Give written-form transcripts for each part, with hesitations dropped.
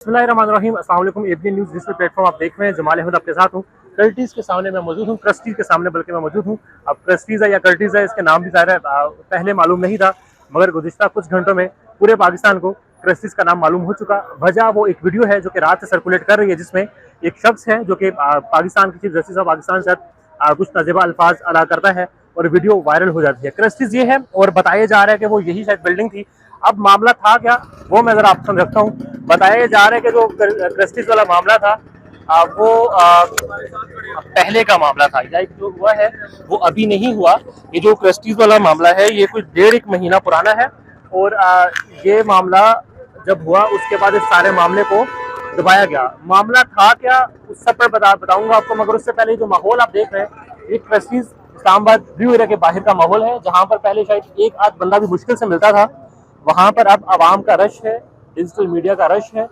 बिस्मिल्लाहिर्रहमानिर्रहीम, अस्सलाम वालेकुम। एबीएन न्यूज़ डिजिटल प्लेटफॉर्म आप देख रहे हैं। जमाल अहमद आपके साथ हूँ। कर्टीज़ के सामने मैं मौजूद हूँ, क्रिस्टीज़ के सामने बल्कि मैं मौजूद हूँ। अब क्रिस्टीज़ है या कर्टीज़ है, इसके नाम भी ज़ाहिर है पहले मालूम नहीं था, मगर गुज़िश्ता कुछ घंटों में पूरे पाकिस्तान को क्रिस्टीज़ का नाम मालूम हो चुका। वजह वो एक वीडियो है जो कि रात से सर्कुलेट कर रही है, जिसमें एक शख्स है जो कि पाकिस्तान के चीफ जस्टिस ऑफ पाकिस्तान से कुछ नाज़िबा अल्फाज अदा करता है और वीडियो वायरल हो जाती है। क्रिस्टीज़ ये है और बताया जा रहा है कि वो यही शायद बिल्डिंग थी। अब मामला था क्या, वो मैं ज़रा आप समझता हूँ। बताया जा रहा है कि जो क्रिस्टीज़ वाला मामला था वो पहले का मामला था, या जो हुआ है वो अभी नहीं हुआ। ये जो क्रिस्टीज़ वाला मामला है ये कुछ 1.5 महीना पुराना है। और ये मामला जब हुआ उसके बाद इस सारे मामले को दबाया गया। मामला था क्या उस सब पर बताऊंगा आपको, मगर उससे पहले जो माहौल आप देख रहे हैं ये क्रिस्टीज़ इस्लामाबाद ब्लू एरिया के बाहर का माहौल है, जहाँ पर पहले शायद एक आध बंदा भी मुश्किल से मिलता था। वहाँ पर अब आवाम का रश है, डिजिटल मीडिया का रश है,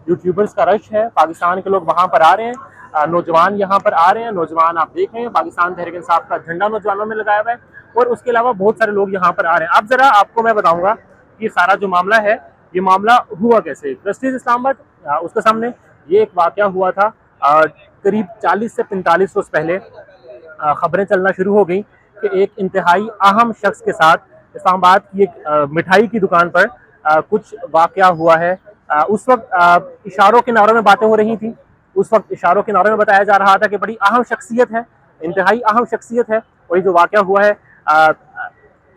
यूट्यूबर्स का रश है। पाकिस्तान के लोग वहाँ पर आ रहे हैं, नौजवान यहाँ पर आ रहे हैं। नौजवान आप देख रहे हैं, पाकिस्तान तहरीक इंसाफ का झंडा नौजवानों में लगाया हुआ है, और उसके अलावा बहुत सारे लोग यहाँ पर आ रहे हैं। अब जरा आपको मैं बताऊंगा कि सारा जो मामला है ये मामला हुआ कैसे। क्रिस्टीज़ इस्लामाबाद उसके सामने ये एक वाकया हुआ था। करीब 40 से 45 रोज पहले खबरें चलना शुरू हो गई कि एक इंतहाई अहम शख्स के साथ इस्लामाबाद की एक मिठाई की दुकान पर कुछ वाकया हुआ है। उस वक्त इशारों के नारों में बातें हो रही थी। उस वक्त इशारों के नारों में बताया जा रहा था कि बड़ी अहम शख्सियत है, इंतहाई अहम शख्सियत है। और ये जो वाकया हुआ है,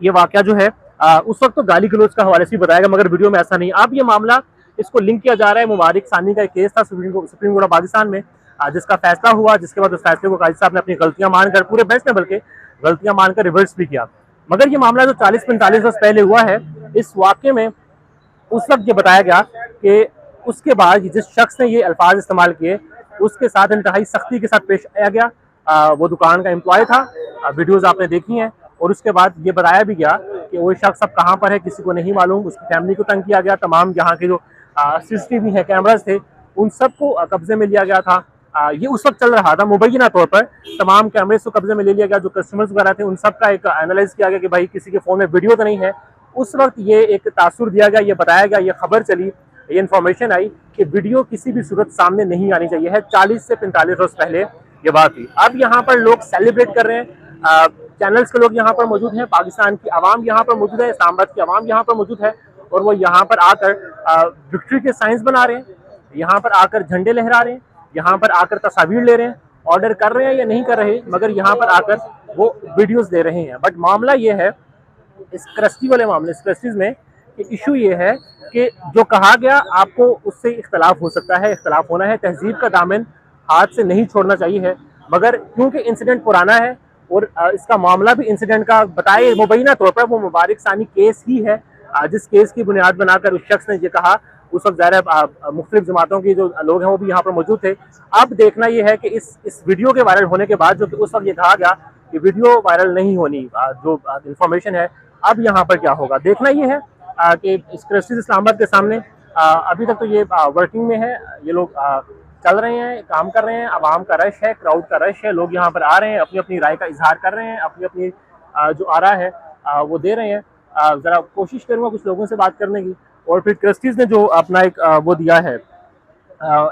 ये वाकया जो है उस वक्त तो गाली गलौज का हवाले से बताया गया, मगर वीडियो में ऐसा नहीं। अब ये मामला इसको लिंक किया जा रहा है, मुबारक सानी का एक केस था सुप्रीम कोर्ट ऑफ पाकिस्तान में, जिसका फैसला हुआ, जिसके बाद उस फैसले को काजी साहब ने अपनी गलतियां मानकर, पूरे बेंच ने बल्कि गलतियां मानकर रिवर्स भी किया। मगर ये मामला जो 40-45 वर्ष पहले हुआ है, इस वाक्य में उस वक्त ये बताया गया कि उसके बाद जिस शख्स ने ये अल्फाज इस्तेमाल किए उसके साथ इंतहाई सख्ती के साथ पेश आया गया। वो दुकान का एम्प्लॉय था, वीडियोज आपने देखी हैं। और उसके बाद ये बताया भी गया कि वो शख्स अब कहाँ पर है किसी को नहीं मालूम। उसकी फैमिली को तंग किया गया। तमाम यहाँ के जो CCTV है, कैमराज थे, उन सबको कब्जे में लिया गया था। ये उस वक्त चल रहा था मुबैना तौर पर। तमाम कैमरे को कब्जे में ले लिया गया। जो कस्टमर्स वगैरह थे उन सब का एक एनालाइज किया गया कि भाई किसी के फ़ोन में वीडियो तो नहीं है। उस वक्त ये एक तासुर दिया गया, ये बताया गया, ये खबर चली, ये इन्फॉर्मेशन आई कि वीडियो किसी भी सूरत सामने नहीं आनी चाहिए है। 40 से 45 रोज पहले ये बात थी। अब यहाँ पर लोग सेलिब्रेट कर रहे हैं, चैनल्स के लोग यहाँ पर मौजूद हैं, पाकिस्तान की आवाम यहाँ पर मौजूद है, इस्लामाबाद की आवाम यहाँ पर मौजूद है, और वो यहाँ पर आकर विक्ट्री के साइंस बना रहे हैं, यहाँ पर आकर झंडे लहरा रहे हैं, यहाँ पर आकर तस्वीर ले रहे हैं, ऑर्डर कर रहे हैं या नहीं कर रहे, मगर यहाँ पर आकर वो वीडियोस दे रहे हैं। बट मामला ये है इस क्रिस्टी वाले मामले, इस क्रिस्टीज में इशू ये है कि जो कहा गया आपको उससे इख्तलाफ हो सकता है, इख्तलाफ होना है। तहजीब का दामन हाथ से नहीं छोड़ना चाहिए है, मगर क्योंकि इंसिडेंट पुराना है और इसका मामला भी इंसिडेंट का बताए मुबैना तौर पर वो मुबारक सानी केस ही है, जिस केस की बुनियाद बनाकर उस शख्स ने ये कहा। उस वक्त ज़ाहिर मुख्तलिफ जमातों की जो लोग हैं वो भी यहाँ पर मौजूद थे। अब देखना ये है कि इस वीडियो के वायरल होने के बाद, जो कि उस वक्त ये कहा गया कि वीडियो वायरल नहीं होनी, जो इंफॉर्मेशन है, अब यहाँ पर क्या होगा देखना ये है कि इस क्रिस्टीज़ इस्लामाबाद के सामने अभी तक तो ये वर्किंग में है। ये लोग चल रहे हैं, काम कर रहे हैं, आवाम का रश है, क्राउड का रश है, लोग यहाँ पर आ रहे हैं, अपनी अपनी राय का इजहार कर रहे हैं, अपनी अपनी जो आरा है वो दे रहे हैं। ज़रा कोशिश करूँगा कुछ लोगों से बात करने की। और फिर क्रिस्टीज़ ने जो अपना एक वो दिया है,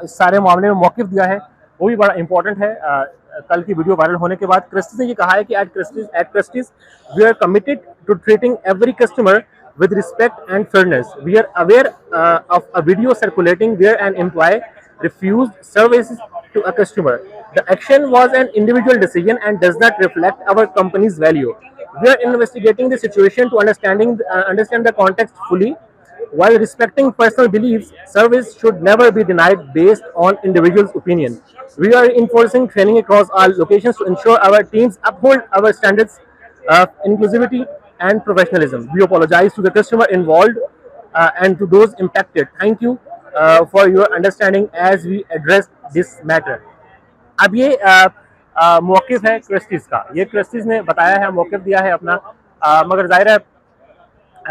इस सारे मामले में मौक़िफ़ दिया है, वो भी बड़ा इंपॉर्टेंट है। कल की वीडियो वायरल होने के बाद क्रिस्टीज़ ने ये कहा है कि at Christie's we are committed to treating every customer with respect and fairness. We are aware of a video circulating where an employee refused services to a customer. The action was an individual decision and does not reflect our company's value. We are investigating the situation to understand the context fully. While respecting personal beliefs, service should never be denied based on individuals' opinion. We are enforcing training across all locations to ensure our teams uphold our standards of inclusivity and professionalism. We apologize to the customer involved and to those impacted. Thank you for your understanding as we address this matter. अब ये मौक़िफ़ है Christie's का, ये Christie's ने बताया है, मौक़िफ़ दिया है अपना। मगर ज़ाहिर है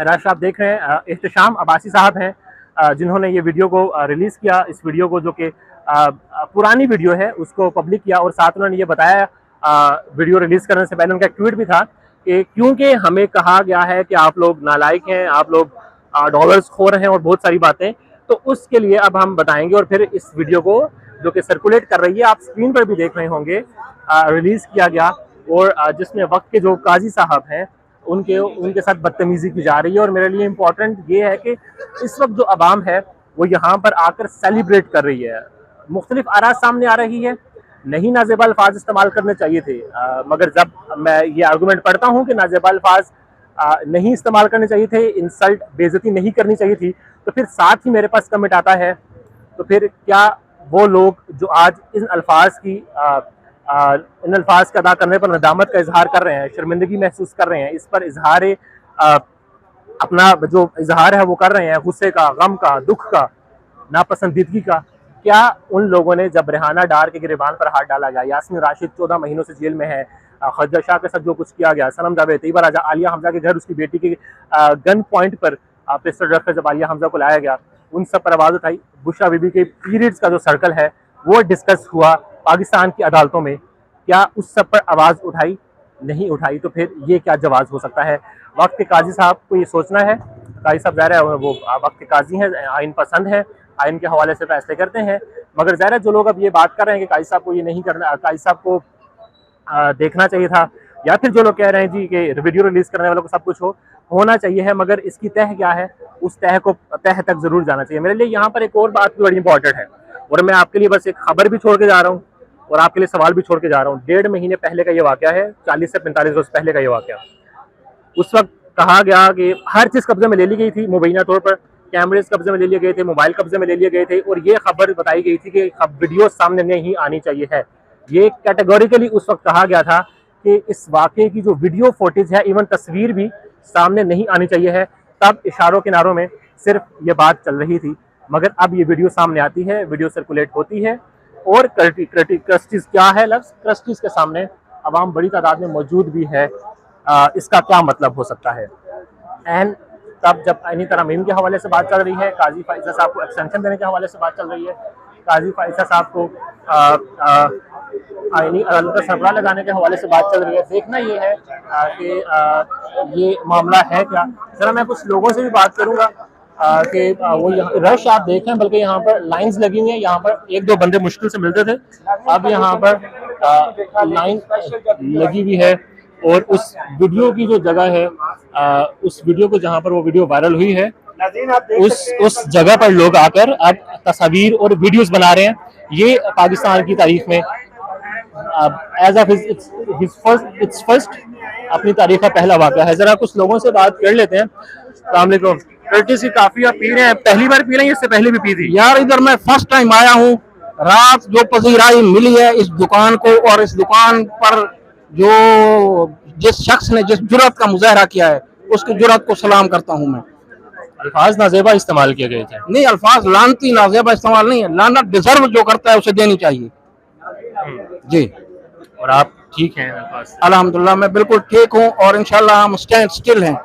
रश आप देख रहे हैं, एहतशाम अब्बासी साहब हैं जिन्होंने ये वीडियो को रिलीज़ किया। इस वीडियो को जो कि पुरानी वीडियो है उसको पब्लिक किया, और साथ उन्होंने ये बताया वीडियो रिलीज़ करने से पहले उनका एक ट्वीट भी था कि क्योंकि हमें कहा गया है कि आप लोग नालायक हैं, आप लोग डॉलर्स खो रहे हैं और बहुत सारी बातें, तो उसके लिए अब हम बताएंगे, और फिर इस वीडियो को जो कि सर्कुलेट कर रही है, आप स्क्रीन पर भी देख रहे होंगे, रिलीज किया गया, और जिसमें वक्त के जो काजी साहब हैं उनके साथ बदतमीजी की जा रही है। और मेरे लिए इम्पोर्टेंट ये है कि इस वक्त जो अवाम है वो यहाँ पर आकर सेलिब्रेट कर रही है, मुख्तलिफ आरा सामने आ रही है। नहीं नाजेबा अल्फाज इस्तेमाल करने चाहिए थे, मगर जब मैं ये आर्गूमेंट पढ़ता हूँ कि नाजेबा अल्फाज नहीं इस्तेमाल करने चाहिए थे, इंसल्ट बेइज्जती नहीं करनी चाहिए थी, तो फिर साथ ही मेरे पास कमेंट आता है, तो फिर क्या वो लोग जो आज इन अल्फाज का अदा करने पर नदामत का इजहार कर रहे हैं, शर्मिंदगी महसूस कर रहे हैं, इस पर अपना जो इजहार है वो कर रहे हैं, गुस्से का, गम का, दुख का, नापसंदीदगी का, क्या उन लोगों ने जब रेहाना डार के गिरबान पर हाथ डाला गया, यास्मीन राशिद 14 महीनों से जेल में है, खदीजा शाह के साथ जो कुछ किया गया, सनम जावेद, तैयबा राजा, आलिया हमजा के घर उसकी बेटी के गन पॉइंट पर पिस्टल रखकर जब आलिया हमजा को लाया गया, उन सब पर आवाज़ उठाई। बुशरा बीबी के पीरियड्स का जो सर्कल है वो डिस्कस हुआ पाकिस्तान की अदालतों में, क्या उस सब पर आवाज़ उठाई? नहीं उठाई। तो फिर ये क्या जवाब हो सकता है? वक्त के काजी साहब को ये सोचना है। काजी साहब ज़ाहिर है वो वक्त के काजी हैं, आइन पसंद है, आइन के हवाले से फैसले करते हैं, मगर ज़ाहिर है जो लोग अब ये बात कर रहे हैं कि काजी साहब को ये नहीं करना, काजी साहब को देखना चाहिए था, या फिर जो लोग कह रहे हैं जी कि वीडियो रिलीज करने वालों को सब कुछ होना चाहिए है, मगर इसकी तह क्या है, उस तह तक जरूर जाना चाहिए। मेरे लिए यहाँ पर एक और बात भी बड़ी इंपॉर्टेंट है, और मैं आपके लिए बस एक खबर भी छोड़ के जा रहा हूँ और आपके लिए सवाल भी छोड़ के जा रहा हूँ। 1.5 महीने पहले का ये वाक़या है, 40 से 45 रोज पहले का ये वाक़या। उस वक्त कहा गया कि हर चीज़ कब्जे में ले ली गई थी, मुबैना तौर पर कैमरेज कब्जे में ले लिए गए थे, मोबाइल कब्जे में ले लिए गए थे, और ये खबर बताई गई थी कि वीडियो सामने नहीं आनी चाहिए है। ये कैटेगोरिकली उस वक्त कहा गया था कि इस वाक़े की जो वीडियो फुटेज है, इवन तस्वीर भी सामने नहीं आनी चाहिए है। तब इशारों किनारों में सिर्फ ये बात चल रही थी, मगर अब ये वीडियो सामने आती है, वीडियो सर्कुलेट होती है, और क्रस्टीज क्या है लफ्ज़, क्रस्टीज के सामने अवाम बड़ी तादाद में मौजूद भी है। इसका क्या मतलब हो सकता है? एंड तब जब आइनी तरमीम के हवाले से बात चल रही है, काजी फाइजा साहब को एक्सटेंशन देने के हवाले से बात चल रही है, काजी फाइजा साहब को आइनी अदालत का सरबराह लगाने के हवाले से बात चल रही है, देखना ये है कि ये मामला है क्या। जरा मैं कुछ लोगों से भी बात करूँगा कि वो रश आप देखें, बल्कि यहाँ पर लाइंस लगी हुई है, यहाँ पर एक दो बंदे मुश्किल से मिलते थे, अब यहाँ पर लाइन लगी हुई है, और उस वीडियो की जो जगह है, उस वीडियो को जहाँ पर वो वीडियो वायरल हुई है, उस जगह पर लोग आकर अब तस्वीर और वीडियोस बना रहे हैं। ये पाकिस्तान की तारीख में एज ऑफ इट्स फर्स्ट अपनी तारीख का पहला वाक़या है। जरा कुछ लोगों से बात कर लेते हैं। अस्सलाम वालेकुम। कर्टिस की काफी आप पी रहे हैं, पहली बार पी रहे हैं, इससे पहले भी पी थी? यार इधर मैं फर्स्ट टाइम आया हूँ। रात जो पजीराई मिली है इस दुकान को, और इस दुकान पर जो जिस शख्स ने जिस जुर्रत का मुजाहरा किया है, उसकी जुर्रत को सलाम करता हूँ मैं। अल्फाज नाजेबा इस्तेमाल किए गए थे? नहीं, अल्फाज लानती नाजेबा इस्तेमाल नहीं है, लानत डिजर्व जो करता है उसे देनी चाहिए जी। और आप ठीक हैं? अल्फाज अल्हम्दुलिल्लाह मैं बिल्कुल ठीक हूँ, और इंशाल्लाह हम स्टैंड स्टिल हैं।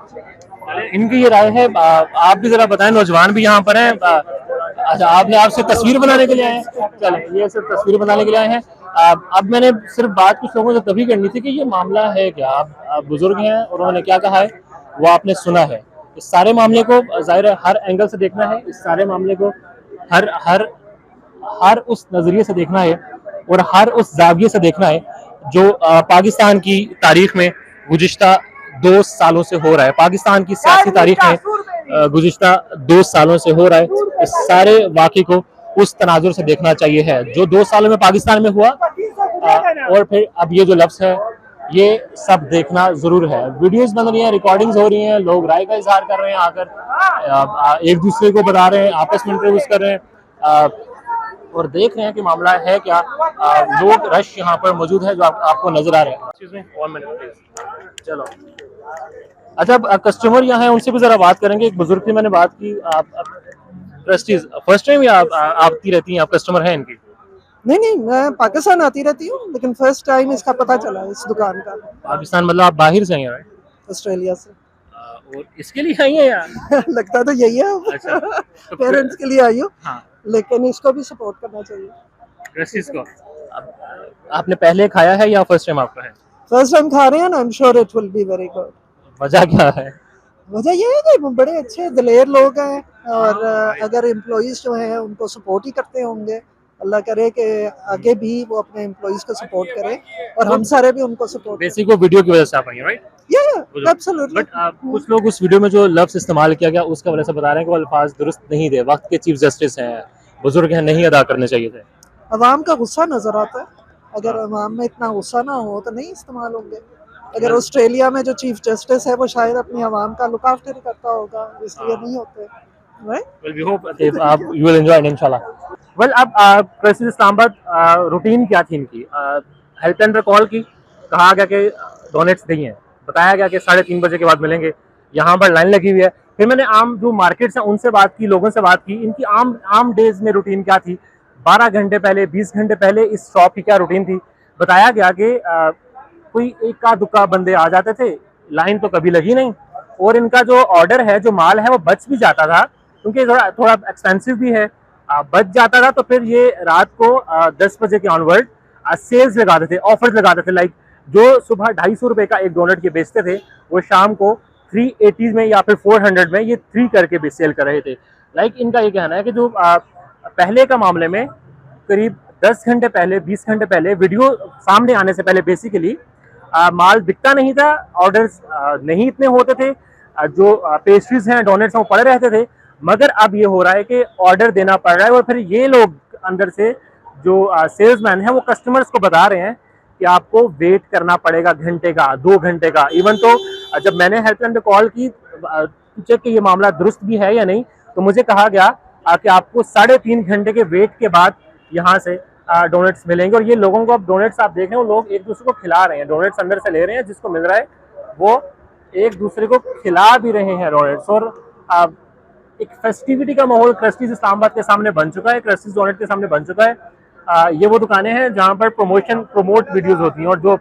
इनकी ये राय है, आप भी जरा बताएं, नौजवान भी यहाँ पर हैं। अच्छा, आपसे तस्वीर बनाने के लिए आए हैं? चलें, ये सिर्फ तस्वीर बनाने के लिए आए हैं। अब मैंने सिर्फ बात कुछ लोगों से तभी करनी थी कि ये मामला है क्या। आप बुजुर्ग हैं और उन्होंने क्या कहा है वो आपने सुना है। इस सारे मामले को जाहिर है हर एंगल से देखना है, इस सारे मामले को हर उस नजरिए से देखना है, और हर उस जाविये से देखना है जो पाकिस्तान की तारीख में गुज़िश्ता 2 सालों से हो रहा है, पाकिस्तान की सियासी तारीख में गुज़िश्ता 2 सालों से हो रहा है। इस सारे वाक़े को उस तनाजुर से देखना चाहिए है जो 2 सालों में पाकिस्तान में हुआ, और फिर अब ये जो लफ्ज़ है ये सब देखना जरूर है। वीडियोस बन रही हैं, रिकॉर्डिंग्स हो रही हैं, लोग राय का इजहार कर रहे हैं, आकर एक दूसरे को बता रहे हैं, आपस में इंटरव्यूज कर रहे हैं, और देख रहे हैं कि मामला है क्या। लोग रश यहाँ पर मौजूद है जो आपको नजर आ रहे हैं। चलो, अच्छा, कस्टमर यहाँ है, उनसे भी जरा बात करेंगे। एक बुजुर्ग से मैंने बात की। ट्रस्टीज फर्स्ट टाइम या आती रहती हैं, आप कस्टमर हैं इनकी? नहीं, मैं पाकिस्तान आती रहती हूँ, लेकिन फर्स्ट टाइम इसका पता चला इस दुकान का। पाकिस्तान मतलब आप बाहर से हैं? ऑस्ट्रेलिया से। और इसके लिए आई हैं यार? लगता तो यही है। अच्छा, तो पेरेंट्स के लिए आई हूँ। हाँ, लेकिन इसको भी सपोर्ट करना चाहिए। ट्रस्टीज को आपने पहले खाया है या फर्स्ट टाइम आपका है? फर्स्ट टाइम खा रहे हैं ना, I am sure it will be very good. वजह क्या है? वजह ये है कि बड़े अच्छे दिलेर लोग हैं और अगर एम्प्लॉइज जो हैं उनको सपोर्ट ही करते होंगे। अल्लाह करे कि आगे भी वो अपने एम्प्लॉइज को सपोर्ट करें और हम सारे भी उनको सपोर्ट करें। बेसिक वो वीडियो की वजह से आप आई हैं, राइट? या एब्सोल्युटली। बट कुछ लोग उस वीडियो में जो लफ्ज इस्तेमाल किया गया उसका वजह से बता रहे हैं कि वो अल्फाज दुरुस्त नहीं थे, वक्त के चीफ जस्टिस हैं, बुजुर्ग हैं, नहीं अदा करने चाहिए थे। अवाम का गुस्सा नजर आता है, अगर अवाम में इतना गुस्सा ना हो तो नहीं इस्तेमाल होंगे। अगर ऑस्ट्रेलिया में जो चीफ जस्टिस है वो शायद अपनी आवाम का लुक आफ्टर करता होगा, इसलिए नहीं होते, राइट? Well, we hope कि आप you will enjoy it इंशाल्लाह। Well, अब प्रेसिडेंट इस्लामाबाद रूटीन क्या थी इनकी? हेल्पलाइन पर कॉल की, कहा गया कि डोनेट्स नहीं है, बताया गया कि 3:30 बजे के बाद मिलेंगे। यहाँ पर लाइन लगी हुई है। फिर मैंने आम जो मार्केट्स हैं उनसे बात की, लोगों से बात की, इनकी आम डेज में रूटीन क्या थी, 12 घंटे पहले, 20 घंटे पहले इस शॉप की क्या रूटीन थी। बताया गया कि कोई इक्का दुक्का बंदे आ जाते थे, लाइन तो कभी लगी नहीं, और इनका जो ऑर्डर है, जो माल है, वो बच भी जाता था क्योंकि थोड़ा एक्सपेंसिव भी है, बच जाता था। तो फिर ये रात को 10 बजे के ऑनवर्ड सेल्स लगाते थे, ऑफर्स लगाते थे। लाइक जो सुबह 250 रुपये का एक डोनट ये बेचते थे, वो शाम को 380 में या फिर 400 में ये 3 करके भी सेल कर रहे थे। लाइक इनका ये कहना है कि जो पहले का मामले में करीब 10 घंटे पहले, 20 घंटे पहले, वीडियो सामने आने से पहले बेसिकली माल बिकता नहीं था, ऑर्डर्स नहीं इतने होते थे, जो पेस्ट्रीज हैं, डोनेट्स हैं, वो पड़े रहते थे। मगर अब ये हो रहा है कि ऑर्डर देना पड़ रहा है, और फिर ये लोग अंदर से जो सेल्समैन है वो कस्टमर्स को बता रहे हैं कि आपको वेट करना पड़ेगा घंटे का, 2 घंटे का। इवन तो जब मैंने हेल्पलाइन पे कॉल की चेक कि ये मामला दुरुस्त भी है या नहीं, तो मुझे कहा गया कि आपको 3.5 घंटे के वेट के बाद यहाँ से डोनेट्स मिलेंगे। और ये लोगों को, अब डोनेट्स आप देख रहे हो, लोग एक दूसरे को खिला रहे हैं, डोनेट्स अंदर से ले रहे हैं, जिसको मिल रहा है वो एक दूसरे को खिला भी रहे हैं डोनेट्स। और एक फेस्टिविटी का माहौल क्रिस्टीज इस्लामाबाद के सामने बन चुका है, क्रिस्टीज डोनेट के सामने बन चुका है। ये वो दुकानें हैं जहाँ पर प्रमोट वीडियोस होती हैं और जो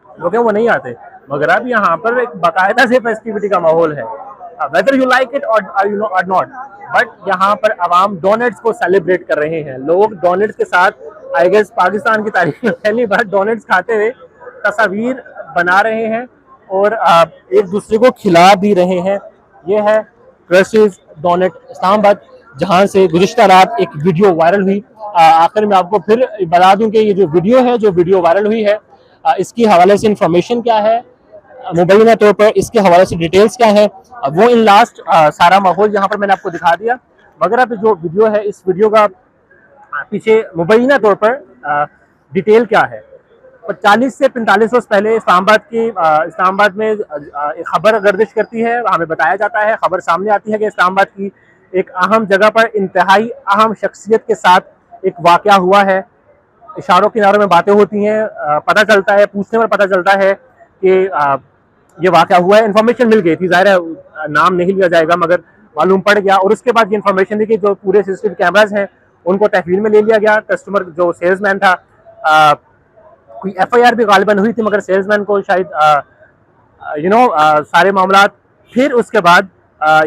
लोग हैं वो नहीं आते, मगर अब यहाँ पर एक बाकायदा से फेस्टिविटी का माहौल है, वेदर यू लाइक इट और यू नो और नॉट। बट यहाँ पर आवाम डोनेट्स को सेलिब्रेट कर रहे हैं, लोग डोनेट्स के साथ, आई गेस पाकिस्तान की तारीख में पहली बार डोनेट्स खाते हुए तस्वीर बना रहे हैं और एक दूसरे को खिला भी रहे हैं। ये है क्रिस्टीज डोनेट इस्लामाबाद, जहाँ से गुज़िश्ता रात एक वीडियो वायरल हुई। आखिर में आपको फिर बता दूं कि ये जो वीडियो वायरल हुई है, इसकी हवाले से इंफॉर्मेशन क्या है, मुबैना तौर पर इसके हवाले से डिटेल्स क्या है, वो इन लास्ट सारा माहौल यहाँ पर मैंने आपको दिखा दिया। मगर अब जो वीडियो है, इस वीडियो का पीछे मुबैना तौर पर डिटेल क्या है। 40 से 45 वर्ष पहले इस्लामाबाद में एक खबर गर्दिश करती है, हमें बताया जाता है, खबर सामने आती है कि इस्लामाबाद की एक अहम जगह पर इंतहाई अहम शख्सियत के साथ एक वाक़या हुआ है। इशारों किनारों में बातें होती हैं, पता चलता है, पूछने पर पता चलता है कि ये वाक़या हुआ है। इन्फॉर्मेशन मिल गई थी, ज़ाहिर है नाम नहीं लिया जाएगा, मगर मालूम पड़ गया। और उसके बाद ये इन्फॉर्मेशन दी कि जो पूरे सीसीटीवी कैमराज हैं उनको तहवील में ले लिया गया। कस्टमर जो सेल्समैन था, कोई FIR भी गालिबन हुई थी, मगर सेल्समैन को शायद सारे मामला। फिर उसके बाद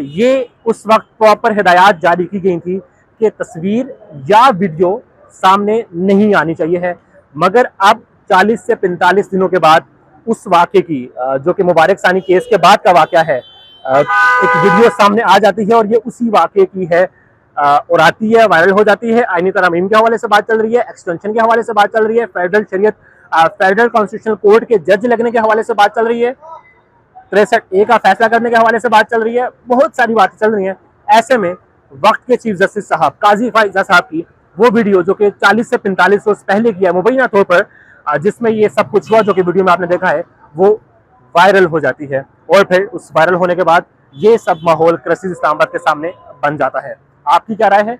ये उस वक्त प्रॉपर हिदायत जारी की गई थी कि तस्वीर या वीडियो सामने नहीं आनी चाहिए है। मगर अब 40 से 45 दिनों के बाद उस वाक़े की, जो कि मुबारक सानी केस के बाद का वाक़या है, एक वीडियो सामने आ जाती है और ये उसी वाक़े की है, और आती है, वायरल हो जाती है। आईनी तरमीम के हवाले से बात चल रही है, एक्सटेंशन के हवाले से बात चल रही है, फेडरल कॉन्स्टिट्यूशनल कोर्ट के जज लगने के हवाले से बात चल रही है, 63A का फैसला करने के हवाले से बात चल रही है, बहुत सारी बातें चल रही हैं। ऐसे में वक्त के चीफ जस्टिस साहब काजी फाइजा साहब की वो वीडियो, जो कि 40 से 45 वर्ष पहले की है मुबैना तौर पर, जिसमें ये सब कुछ हुआ जो कि वीडियो में आपने देखा है, वो वायरल हो जाती है। और फिर उस वायरल होने के बाद ये सब माहौल क्रिस्टीज इस्लामाबाद के सामने बन जाता है। आपकी क्या राय है?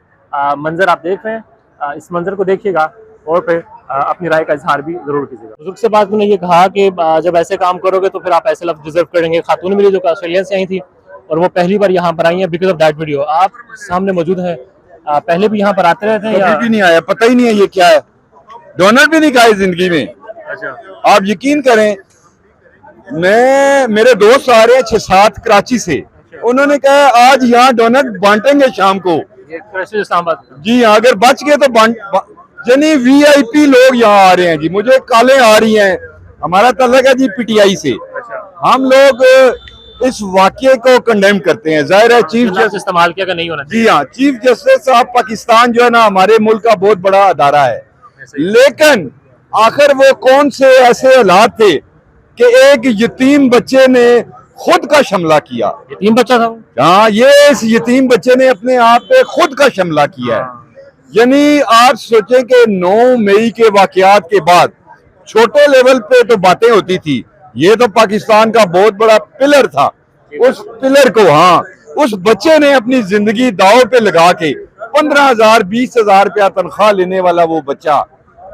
मंजर आप देख रहे हैं, इस मंजर को देखिएगा और फिर अपनी राय का इजहार भी जरूर कीजिएगा। बुजुर्ग से बात में ये कहा कि जब ऐसे काम करोगे तो फिर आप ऐसे लफ्ज़ डिजर्व करेंगे। खातून मिली जो कि ऑस्ट्रेलिया से आई थी और वो पहली बार यहाँ पर आई है बिकॉज ऑफ दैट वीडियो। आप सामने मौजूद हैं, पहले भी यहाँ पर आते रहते हैं? कभी भी नहीं आया, पता ही नहीं है ये क्या है। डोनट भी नहीं खाए जिंदगी में। अच्छा, आप यकीन करें, मेरे दोस्त आ रहे हैं 6-7 कराची से, उन्होंने कहा आज यहाँ डोनट बांटेंगे शाम को। ये क्रिस्टीज इस्लामाबाद जी हाँ, अगर बच गए तो यानी VIP लोग यहाँ आ रहे हैं जी। मुझे कॉलें आ रही हैं, हमारा तल्लक है जी PTI से। अच्छा, हम लोग इस वाक्य को कंडेम करते हैं। जाहिर है चीफ लफ्ज़ जस्टिस, इस्तेमाल किया कि नहीं होना जी हाँ, चीफ जस्टिस साहब, पाकिस्तान जो है ना हमारे मुल्क का बहुत बड़ा अदारा है, लेकिन आखिर वो कौन से ऐसे हालात थे कि एक यतीम बच्चे ने खुद का शमला किया। चाहिए। यतीम बच्चा था वो। हाँ, ये इस यतीम बच्चे ने अपने आप पे खुद का शमला किया है। यानी आप सोचें कि 9 मई के वाकयात के बाद छोटे लेवल पे तो बातें होती थी, ये तो पाकिस्तान का बहुत बड़ा पिलर था। उस पिलर को, हाँ, उस बच्चे ने अपनी जिंदगी दांव पे लगा के 15,000 20,000 रुपया तनख्वाह लेने वाला वो बच्चा,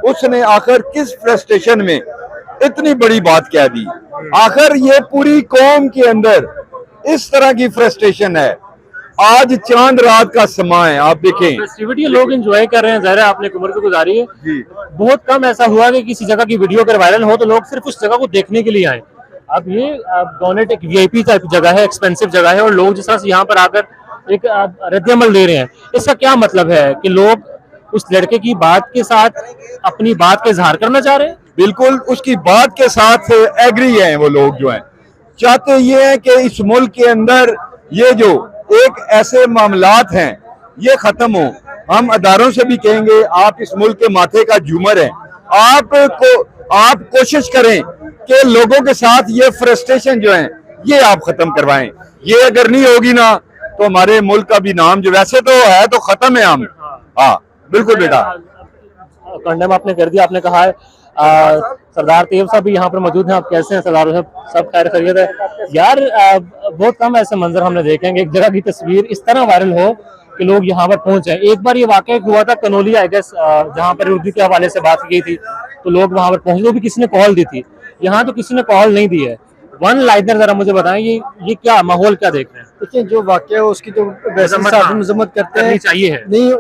उसने आखिर किस फ्रस्ट्रेशन में इतनी बड़ी बात कह दी। आखिर ये पूरी कौम के अंदर इस तरह की फ्रस्ट्रेशन है। आज चांद रात का समा है, आप देखें फेस्टिविटी लोग एंजॉय कर रहे हैं। ज़ाहिर है आपने एक उम्र भी गुजारी है, जी। बहुत कम ऐसा हुआ कि किसी जगह की वीडियो अगर वायरल हो तो लोग सिर्फ उस जगह को देखने के लिए आए। अब ये डोनेट एक वीआईपी टाइप जगह है, एक्सपेंसिव जगह है, और लोग जिस तरह से यहाँ पर आकर एक रद्द-ए-अमल दे रहे हैं, इसका क्या मतलब है कि लोग उस लड़के की बात के साथ अपनी बात का इजहार करना चाह रहे हैं? बिल्कुल उसकी बात के साथ एग्री हैं वो लोग, जो हैं चाहते ये हैं कि इस मुल्क के अंदर ये जो एक ऐसे मामलात हैं ये खत्म हो। हम अदारों से भी कहेंगे, आप इस मुल्क के माथे का झूमर हैं, आप कोशिश करें कि लोगों के साथ ये फ्रस्ट्रेशन जो है ये आप खत्म करवाएं। ये अगर नहीं होगी ना तो हमारे मुल्क का भी नाम जो वैसे तो है तो खत्म है हम। हाँ बिल्कुल बेटा, कंडेम आपने कर दिया। आपने कहा है सरदार तैयब साहब भी यहाँ पर मौजूद हैं। आप कैसे हैं सरदार साहब? सब खैर खैरियत है यार? बहुत कम ऐसे मंजर हमने देखे हैं कि एक जगह की तस्वीर इस तरह वायरल हो कि लोग यहाँ पर पहुंचे। एक बार ये वाकया हुआ था कनौली, आई गेस, जहाँ पर उर्दू के हवाले से बात की गई थी तो लोग वहां पर पहुंचे, वो भी किसी ने कॉल दी थी। यहाँ तो किसी ने कॉल नहीं दी है। वन लाइनर जरा मुझे बताएं, ये क्या माहौल क्या देख रहे हैं? देखिए जो वाकया है उसकी तो वैसे साहब मजम्मत करते हैं, चाहिए है नहीं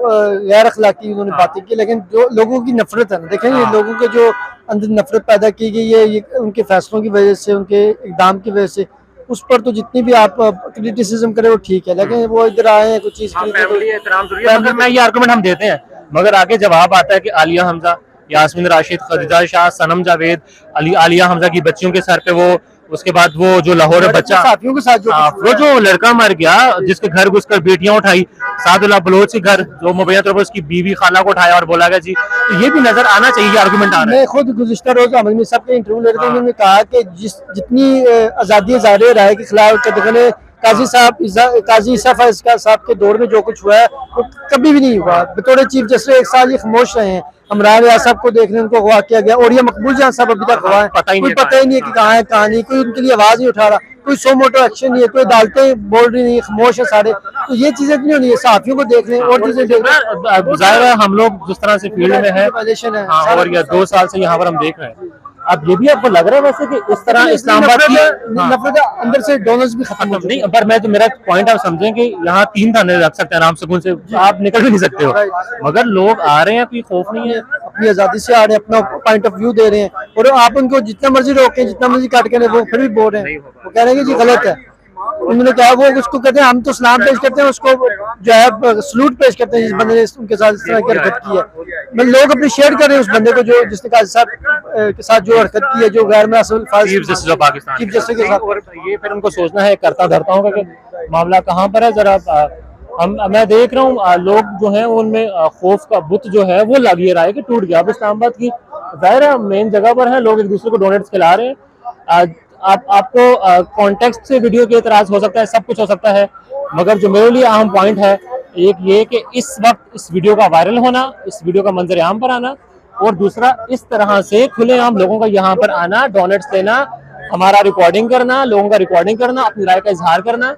गैर अखलाकी उन्होंने बातें की, लेकिन जो लोगों की नफरत है ना, देखें ये लोगों के जो अंदर नफरत पैदा की गई है ये उनके फैसलों की वजह से, उनके इकदाम की वजह से, उस पर तो जितनी भी आप क्रिटिसिज्म करें वो ठीक है, लेकिन वो इधर आए हैं कुछ चीज मगर मैं ये आर्गुमेंट हम देते हैं, मगर आगे जवाब आता है कि आलिया हमजा, यास्मीन राशिद, खदीजा शाह, सनम जावेद, आलिया हमजा की बच्चियों के सर पे वो, उसके बाद वो जो लाहौर में बच्चा साथियों के साथ जो वो जो लड़का मर गया जिसके घर घुसकर बेटियां उठाई, सादुल्लाह बलोच के घर जो मुबैना तौर पर उसकी बीवी खाला को उठाया और बोला गया जी, तो ये भी नजर आना चाहिए। आर्गुमेंट आ रहा है। मैं खुद गुज़िश्ता रोज अहमद मिर्ज़ा साहब के इंटरव्यू ले रहे थे, उन्होंने कहा कि जितनी आज़ादी ज़ाहिर राय के खिलाफ काजी इसा फैज़ साहब के दौर में जो कुछ हुआ है वो कभी भी नहीं हुआ। बतौर चीफ जस्टिस एक साल ये खामोश रहे हैं। इमरान रियाज साहब को देखने उनको अगवा किया गया, और ये मकबूल जहां साहब अभी तक अगवा है, कोई पता ही नहीं है कि कहाँ है कहाँ नहीं, कोई उनके लिए आवाज नहीं उठा रहा, कोई सो मोटो एक्शन नहीं है, कोई अदालतें बोल रही नहीं, खामोश है सारे। तो ये चीजें नहीं होनी है, सहाफियों को देख रहे हैं और चीजें देख रहे हैं। जाहिर है हम लोग जिस तरह से फील्ड में है और ये 2 साल से यहाँ पर हम देख रहे हैं, अब ये भी आपको लग रहा है वैसे कि इस तरह इस्लामाबाद की नफरत अंदर से डोनर्स भी खत्म हो चुके नहीं, पर मैं तो मेरा पॉइंट आप समझें कि यहाँ 3 थाने रख सकते हैं आराम सुकून से, आप निकल भी नहीं सकते हो, मगर लोग आ रहे हैं, कोई खौफ नहीं है, अपनी आजादी से आ रहे हैं, अपना पॉइंट ऑफ व्यू दे रहे हैं, और आप उनको जितना मर्जी रोकें, जितना मर्जी काट के वो फिर भी बोल रहे हैं, वो कह रहे हैं कि जी गलत है। उन्होंने कहा वो उसको कहते हैं हम तो सलाम पेश करते हैं, उसको जो है सलूट पेश करते हैं जिस बंदे ने उनके साथ इस तरह की हरकत की है। मतलब लोग अप्रिशिएट कर रहे हैं उस बंदे को जो जिसने काजी साहब के साथ जो हरकत की है, जो गैर मुनासिब chief justice of Pakistan, chief justice के साथ। और ये फिर उनको सोचना है करता धरता होगा कि मामला कहाँ पर है। जरा मैं देख रहा हूँ लोग जो है उनमें खौफ का बुत जो है वो लग ये रहा है कि टूट गया। अब इस्लामाबाद की जाहिर है मेन जगह पर है, लोग एक दूसरे को डोनेट्स खिला रहे हैं। आपको कॉन्टेक्स्ट से वीडियो के एतराज हो सकता है, सब कुछ हो सकता है, मगर जो मेरे लिए अहम पॉइंट है एक ये कि इस वक्त इस वीडियो का वायरल होना, इस वीडियो का मंजर आम पर आना, और दूसरा इस तरह से खुलेआम लोगों का यहाँ पर आना, डोनेट्स देना, हमारा रिकॉर्डिंग करना, लोगों का रिकॉर्डिंग करना, अपनी राय का इजहार करना,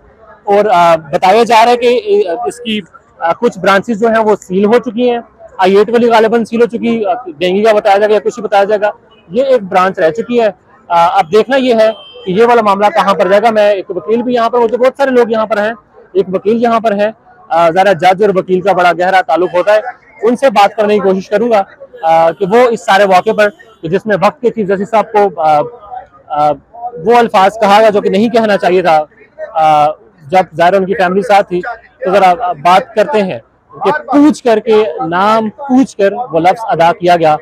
और बताया जा रहा है कि इसकी कुछ ब्रांचेस जो हैं वो सील हो चुकी हैं। I8 वाली गालिबन सील हो चुकी, डेंगी का बताया जाएगा या कुछ बताया जाएगा, ये एक ब्रांच रह चुकी है। अब देखना ये है कि ये वाला मामला कहाँ पर जाएगा। मैं एक वकील भी यहाँ पर, मुझे बहुत सारे लोग यहाँ पर हैं, एक वकील यहाँ पर है, जरा जज और वकील का बड़ा गहरा ताल्लुक होता है, उनसे बात करने की कोशिश करूंगा कि वो इस सारे वाक़े पर जिसमें वक्त के चीफ जस्टिस साहब को वो अल्फाज कहा गया जो कि नहीं कहना चाहिए था जब ज़ाहिर उनकी फैमिली साथ थी, तो जरा बात करते हैं कि पूछ करके, नाम पूछ कर वो लफ्ज़ अदा किया गया,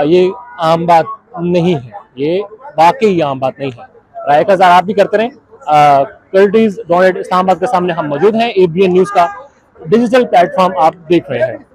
ये आम बात नहीं है, ये वाकई आम बात नहीं है। राय का इज़हार आप भी करते रहें, कर्टीज डोनेट इस्लामाबाद के सामने हम मौजूद हैं। ABN न्यूज़ का डिजिटल प्लेटफॉर्म आप देख रहे हैं।